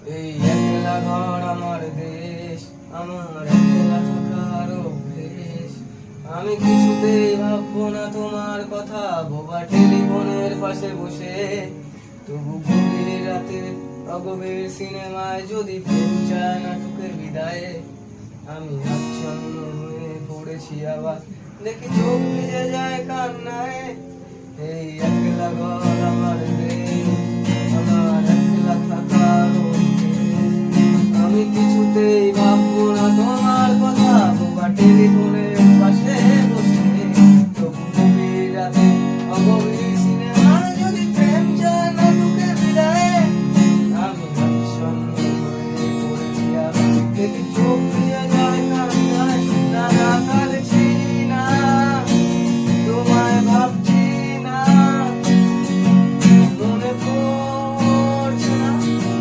এই একলা ঘর আমার দেশ, আমার একলা থাকার অভ্যেস। আমি কিছুতেই ভাববো না তোমার কথা, বোবা টেলিফোনের পাশে বসে। তবু গভীর রাতে অগভীর সিনেমায় যদি প্রেম চায় নাটকের বিদায়ে, আমি আচ্ছন্ন হয়ে পড়েছি আবার, দেখি চোখ ভিজে যায় কান্নায়। এই একলা ঘর আমার দেশ।